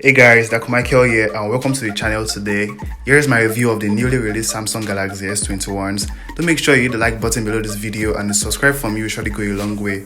Hey guys, Dr. Michael here and welcome to the channel today. Here is my review of the newly released Samsung Galaxy S21s. Do make sure you hit the like button below this video and the subscribe from you will surely go a long way.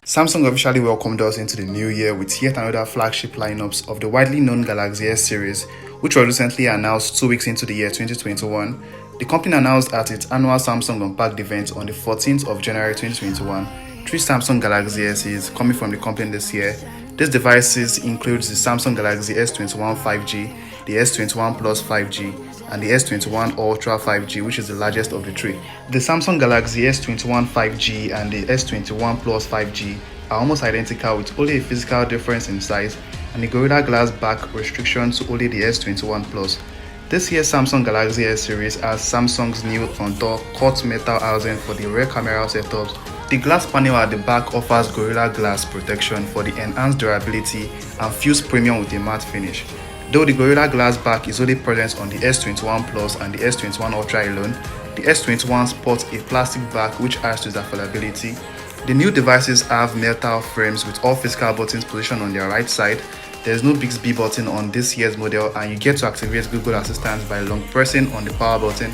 Samsung officially welcomed us into the new year with yet another flagship lineups of the widely known Galaxy S series, which was recently announced 2 weeks into the year 2021. The company announced at its annual Samsung Unpacked event on the 14th of January 2021 3 Samsung Galaxy S's coming from the company this year. These devices include the Samsung Galaxy S21 5G, the S21 Plus 5G, and the S21 Ultra 5G, which is the largest of the three. The Samsung Galaxy S21 5G and the S21 Plus 5G are almost identical with only a physical difference in size and the Gorilla Glass back restriction to only the S21 Plus. This year's Samsung Galaxy S series has Samsung's new front-door cut metal housing for the rear camera setups. The glass panel at the back offers Gorilla Glass protection for the enhanced durability and fused premium with a matte finish. Though the Gorilla Glass back is only present on the S21 Plus and the S21 Ultra alone, the S21 sports a plastic back which adds to its affordability. The new devices have metal frames with all physical buttons positioned on their right side. There is no Bixby button on this year's model and you get to activate Google Assistant by long pressing on the power button.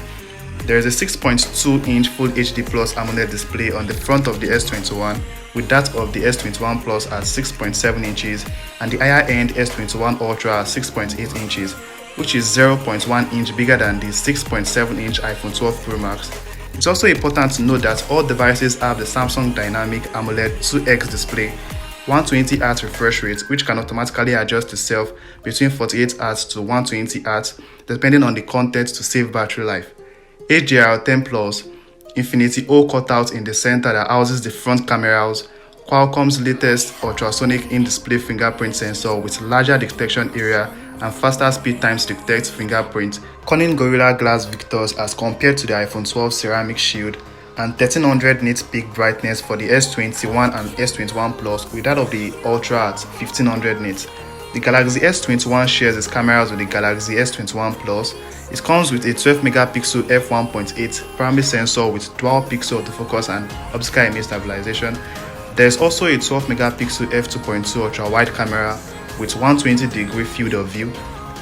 There is a 6.2-inch Full HD Plus AMOLED display on the front of the S21, with that of the S21 Plus at 6.7 inches and the higher-end S21 Ultra at 6.8 inches, which is 0.1 inch bigger than the 6.7-inch iPhone 12 Pro Max. It's also important to note that all devices have the Samsung Dynamic AMOLED 2X display, 120Hz refresh rate, which can automatically adjust itself between 48Hz to 120Hz depending on the content to save battery life. HDR10 Plus, Infinity O cutout in the center that houses the front cameras, Qualcomm's latest ultrasonic in-display fingerprint sensor with larger detection area and faster speed times to detect fingerprint, Corning Gorilla Glass Victus as compared to the iPhone 12 Ceramic Shield, and 1300 nits peak brightness for the S21 and S21 Plus with that of the Ultra at 1500 nits. The Galaxy S21 shares its cameras with the Galaxy S21 Plus. It comes with a 12-megapixel f1.8 primary sensor with dual pixel autofocus and optical image stabilization. There is also a 12-megapixel f2.2 ultra-wide camera with 120-degree field of view.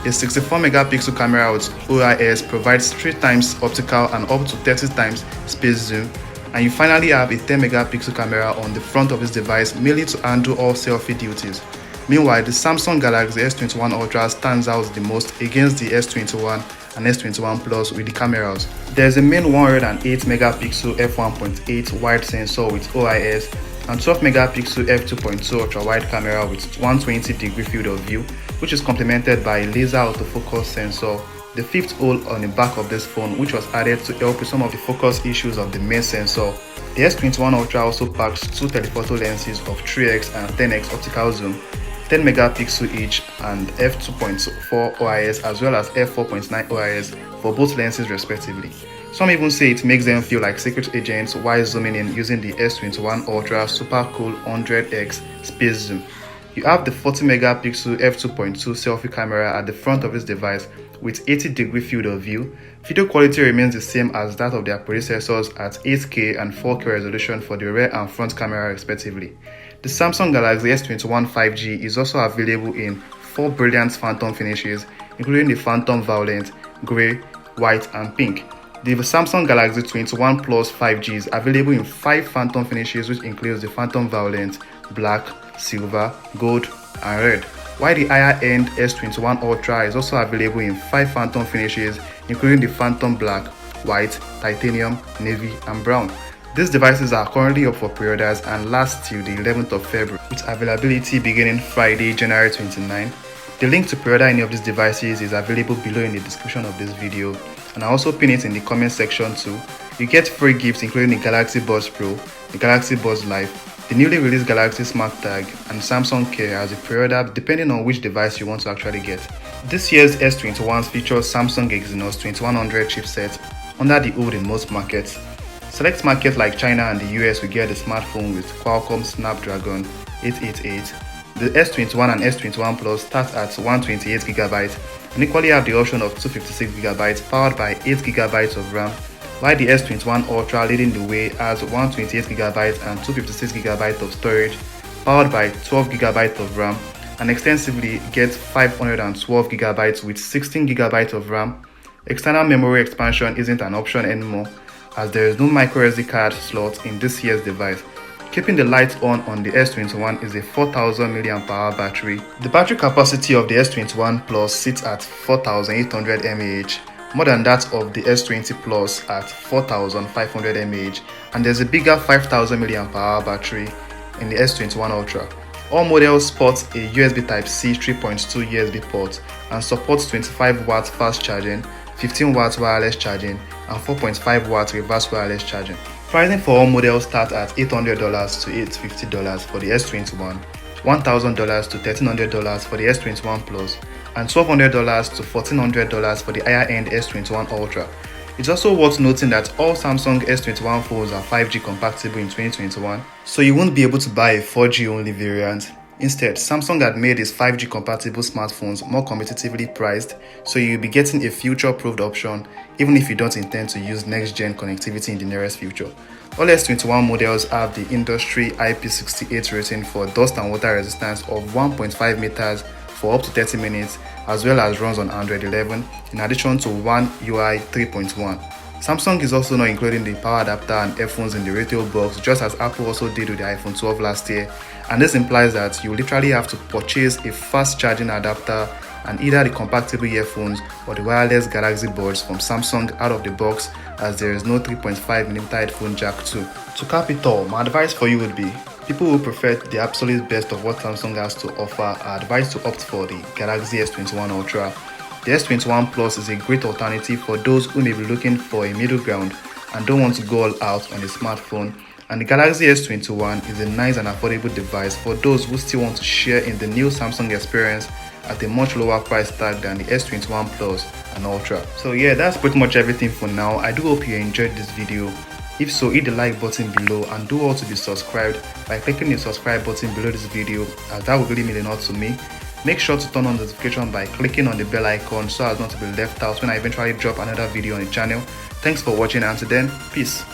A 64-megapixel camera with OIS provides 3 times optical and up to 30 times space zoom. And you finally have a 10-megapixel camera on the front of this device mainly to handle all selfie duties. Meanwhile, the Samsung Galaxy S21 Ultra stands out the most against the S21 and S21 Plus with the cameras. There is a main 108-megapixel f1.8 wide sensor with OIS and 12-megapixel f2.2 ultra-wide camera with 120-degree field of view, which is complemented by a laser autofocus sensor. The fifth hole on the back of this phone, which was added to help with some of the focus issues of the main sensor. The S21 Ultra also packs 2 telephoto lenses of 3x and 10x optical zoom, 10 megapixel each, and f2.4 OIS as well as f4.9 OIS for both lenses respectively. Some even say it makes them feel like secret agents while zooming in using the S21 Ultra Super Cool 100x space zoom. You have the 40 megapixel f2.2 selfie camera at the front of this device with 80-degree field of view. Video quality remains the same as that of their predecessors at 8K and 4K resolution for the rear and front camera respectively. The Samsung Galaxy S21 5G is also available in 4 brilliant phantom finishes, including the Phantom Violet, Grey, White, and Pink. The Samsung Galaxy S21 Plus 5G is available in 5 phantom finishes, which includes the Phantom Violet, Black, Silver, Gold, and Red, while the higher-end S21 Ultra is also available in 5 phantom finishes, including the Phantom Black, White, Titanium, Navy, and Brown. These devices are currently up for pre-orders and last till the 11th of February, with availability beginning Friday, January 29. The link to pre-order any of these devices is available below in the description of this video, and I also pin it in the comment section too. You get free gifts including the Galaxy Buds Pro, the Galaxy Buds Live, the newly released Galaxy Smart Tag, and Samsung Care as a pre-order depending on which device you want to actually get. This year's S21s features Samsung Exynos 2100 chipset under the hood in most markets. Select markets like China and the US will get the smartphone with Qualcomm Snapdragon 888. The S21 and S21 Plus start at 128GB and equally have the option of 256GB powered by 8GB of RAM while the S21 Ultra, leading the way, has 128GB and 256GB of storage, powered by 12GB of RAM, and extensively gets 512GB with 16GB of RAM. External memory expansion isn't an option anymore, as there is no microSD card slot in this year's device. Keeping the lights on the S21 is a 4000 mAh battery. The battery capacity of the S21 Plus sits at 4800 mAh, more than that of the S20 Plus at 4500 mAh, and there's a bigger 5000 mAh battery in the S21 Ultra. All models sport a USB Type-C 3.2 USB port and supports 25W fast charging, 15W wireless charging, and 4.5W reverse wireless charging. Pricing for all models start at $800 to $850 for the S21, $1,000 to $1,300 for the S21 Plus, and $1,200 to $1,400 for the higher-end S21 Ultra. It's also worth noting that all Samsung S21 phones are 5G compatible in 2021, so you won't be able to buy a 4G only variant. Instead, Samsung had made its 5G compatible smartphones more competitively priced, so you'll be getting a future-proofed option even if you don't intend to use next-gen connectivity in the nearest future. All S21 models have the industry IP68 rating for dust and water resistance of 1.5 meters for up to 30 minutes, as well as runs on Android 11 in addition to One UI 3.1. Samsung is also not including the power adapter and earphones in the retail box, just as Apple also did with the iPhone 12 last year, and this implies that you literally have to purchase a fast charging adapter and either the compatible earphones or the wireless Galaxy buds from Samsung out of the box, as there is no 3.5mm headphone jack too. To cap it all, my advice for you would be, people who prefer the absolute best of what Samsung has to offer are advised to opt for the Galaxy S21 Ultra. The S21 Plus is a great alternative for those who may be looking for a middle ground and don't want to go all out on a smartphone, and the Galaxy S21 is a nice and affordable device for those who still want to share in the new Samsung experience at a much lower price tag than the S21 Plus and Ultra. So yeah, that's pretty much everything for now. I do hope you enjoyed this video. If so, hit the like button below and do also be subscribed by clicking the subscribe button below this video, as that would really mean a lot to me. Make sure to turn on notification by clicking on the bell icon so as not to be left out when I eventually drop another video on the channel. Thanks for watching, and until then, peace.